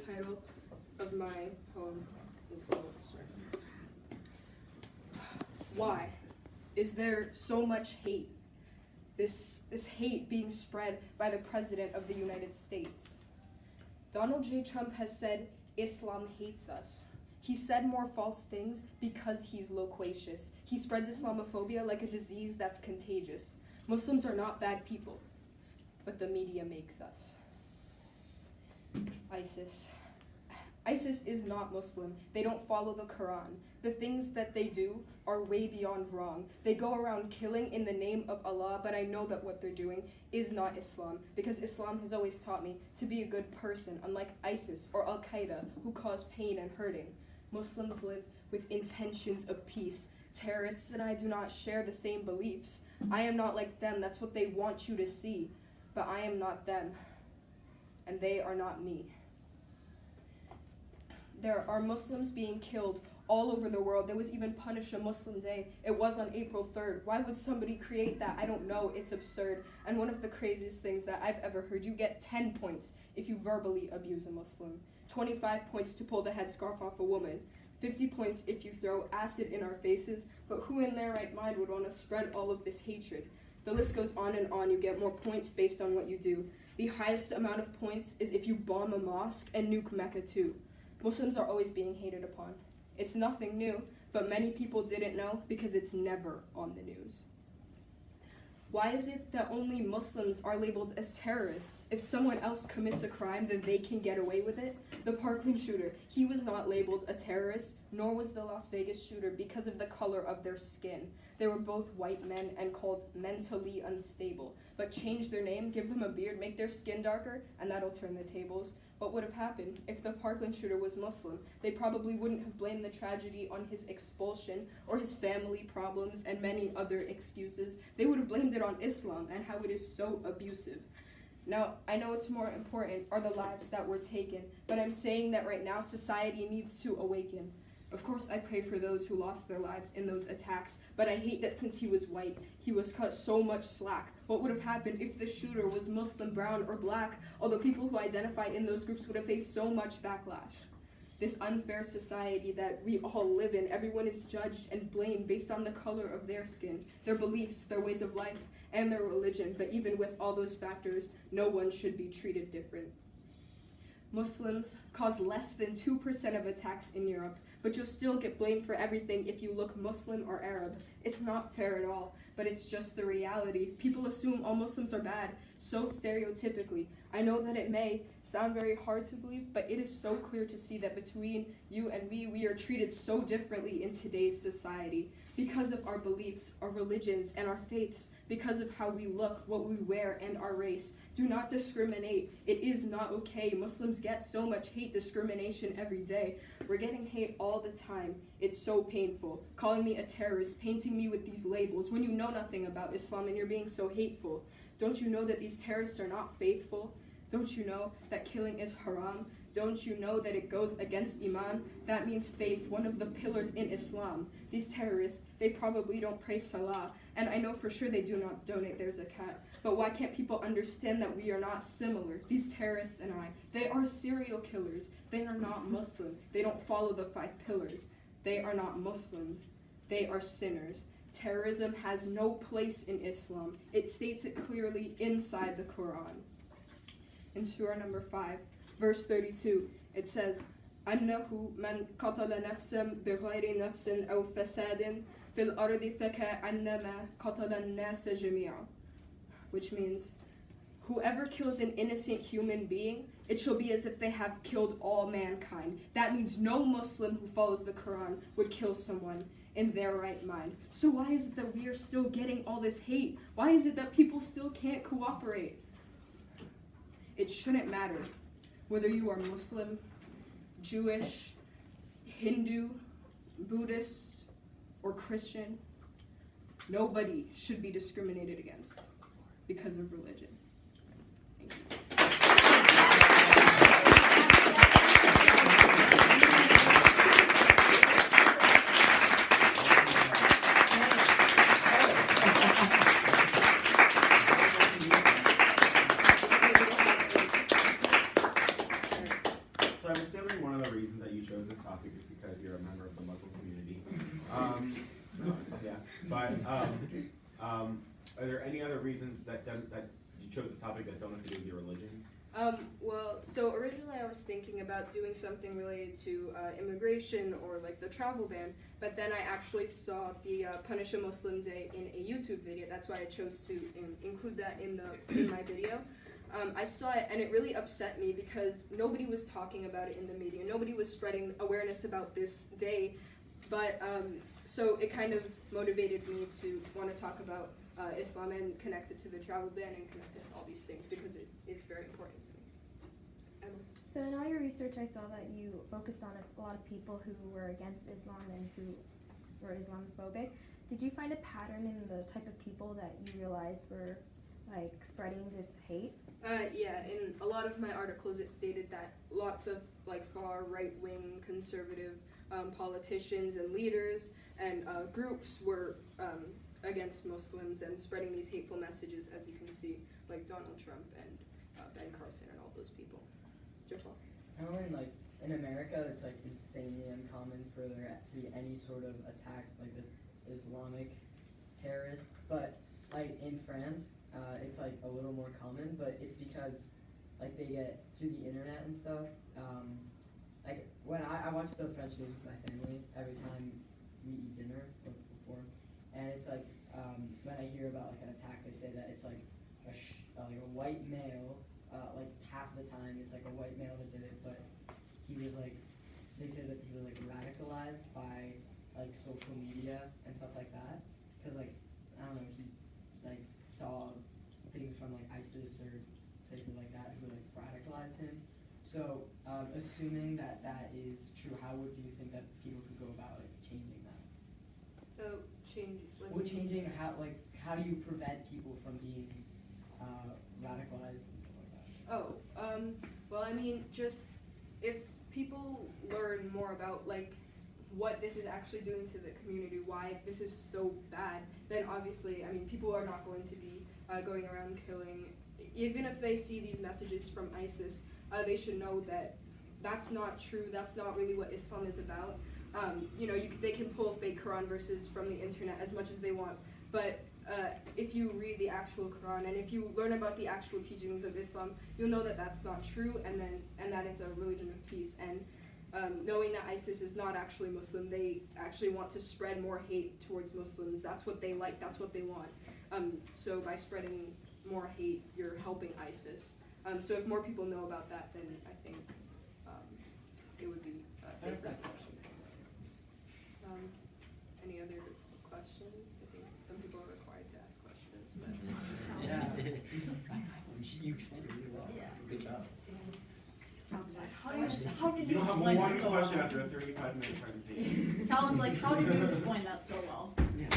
title of my poem. Why is there so much hate? This hate being spread by the President of the United States. Donald J. Trump has said, Islam hates us. He said more false things because he's loquacious. He spreads Islamophobia like a disease that's contagious. Muslims are not bad people, but the media makes us. ISIS is not Muslim. They don't follow the Quran. The things that they do are way beyond wrong. They go around killing in the name of Allah, but I know that what they're doing is not Islam, because Islam has always taught me to be a good person, unlike ISIS or Al-Qaeda, who cause pain and hurting. Muslims live with intentions of peace. Terrorists and I do not share the same beliefs. I am not like them. That's what they want you to see. But I am not them, and they are not me. There are Muslims being killed all over the world. There was even Punish a Muslim Day. It was on April 3rd. Why would somebody create that? I don't know. It's absurd. And one of the craziest things that I've ever heard, you get 10 points if you verbally abuse a Muslim, 25 points to pull the headscarf off a woman, 50 points if you throw acid in our faces. But who in their right mind would want to spread all of this hatred? The list goes on and on. You get more points based on what you do. The highest amount of points is if you bomb a mosque and nuke Mecca too. Muslims are always being hated upon. It's nothing new, but many people didn't know because it's never on the news. Why is it that only Muslims are labeled as terrorists? If someone else commits a crime, then they can get away with it? The Parkland shooter, he was not labeled a terrorist, nor was the Las Vegas shooter, because of the color of their skin. They were both white men and called mentally unstable. But change their name, give them a beard, make their skin darker, and that'll turn the tables. What would have happened if the Parkland shooter was Muslim? They probably wouldn't have blamed the tragedy on his expulsion or his family problems and many other excuses. They would have blamed it on Islam and how it is so abusive. Now, I know what's more important are the lives that were taken, but I'm saying that right now society needs to awaken. Of course, I pray for those who lost their lives in those attacks, but I hate that since he was white, he was cut so much slack. What would have happened if the shooter was Muslim, brown, or black? Although people who identify in those groups would have faced so much backlash. This unfair society that we all live in, everyone is judged and blamed based on the color of their skin, their beliefs, their ways of life, and their religion. But even with all those factors, no one should be treated different. Muslims cause less than 2% of attacks in Europe, but you'll still get blamed for everything if you look Muslim or Arab. It's not fair at all, but it's just the reality. People assume all Muslims are bad, so stereotypically. I know that it may sound very hard to believe, but it is so clear to see that between you and me, we are treated so differently in today's society. Because of our beliefs, our religions, and our faiths, because of how we look, what we wear, and our race. Do not discriminate. It is not okay. Muslims get so much hate, discrimination every day. We're getting hate all the time. It's so painful. Calling me a terrorist, painting me with these labels when you know nothing about Islam and you're being so hateful. Don't you know that these terrorists are not faithful? Don't you know that killing is haram? Don't you know that it goes against Iman? That means faith, one of the pillars in Islam. These terrorists, they probably don't pray Salah, and I know for sure they do not donate their zakat. But why can't people understand that we are not similar? These terrorists and I, they are serial killers. They are not Muslim. They don't follow the 5 pillars. They are not Muslims. They are sinners. Terrorism has no place in Islam. It states it clearly inside the Quran. In Surah number 5, verse 32, it says, أَنَّهُ مَنْ قَتَلَ نَفْسًا بِغَيْرِ نَفْسٍ أَوْ فَسَادٍ فِي الْأَرْضِ فَكَأَنَّمَا قَتَلَ النَّاسَ جَمِيعًا, which means, whoever kills an innocent human being, it shall be as if they have killed all mankind. That means no Muslim who follows the Quran would kill someone in their right mind. So why is it that we are still getting all this hate? Why is it that people still can't cooperate? It shouldn't matter whether you are Muslim, Jewish, Hindu, Buddhist, or Christian. Nobody should be discriminated against because of religion. Thank you. So I'm Are there any other reasons that you chose this topic that don't have to do with your religion? Well, so originally I was thinking about doing something related to immigration or like the travel ban, but then I actually saw the Punish a Muslim Day in a YouTube video. That's why I chose to include that in my video. I saw it and it really upset me because nobody was talking about it in the media. Nobody was spreading awareness about this day, but so it kind of motivated me to want to talk about Islam and connect it to the travel ban and connect it to all these things because it's very important to me. So in all your research, I saw that you focused on a lot of people who were against Islam and who were Islamophobic. Did you find a pattern in the type of people that you realized were like spreading this hate? Yeah, in a lot of my articles it stated that lots of like far right-wing conservative politicians and leaders and groups were against Muslims and spreading these hateful messages, as you can see, like Donald Trump and Ben Carson and all those people. Jafar? I know in America it's like insanely uncommon for there to be any sort of attack like the Islamic terrorists, but like in France it's like a little more common, but it's because like they get through the internet and stuff. Like when I watch the French news with my family every time we eat dinner or before, and it's like when I hear about like an attack, they say that it's like like a white male. Like half the time it's like a white male that did it, but he was like, they say that he was like radicalized by like social media and stuff like that, because like I don't know, he like saw things from like ISIS or places like that who like radicalized him. So assuming that that is true, how would you think that people could go about like changing that? Changing how do you prevent people from being radicalized and stuff like that? Well, I mean, just if people learn more about like what this is actually doing to the community, why this is so bad, then obviously, I mean, people are not going to be going around killing. Even if they see these messages from ISIS, they should know that that's not true. That's not really what Islam is about. You know, they can pull fake Quran verses from the internet as much as they want, but if you read the actual Quran and if you learn about the actual teachings of Islam, you'll know that that's not true, and that it's a religion of peace. And knowing that ISIS is not actually Muslim, they actually want to spread more hate towards Muslims. That's what they like. That's what they want. So by spreading more hate, you're helping ISIS. So if more people know about that, then I think it would be safer. Any other questions? I think some people are required to ask questions, but you explained it really well. Yeah. Good job. How did you have explain one that so question well? after a 35-minute presentation. Calvin's like, how did you explain that so well? Yeah.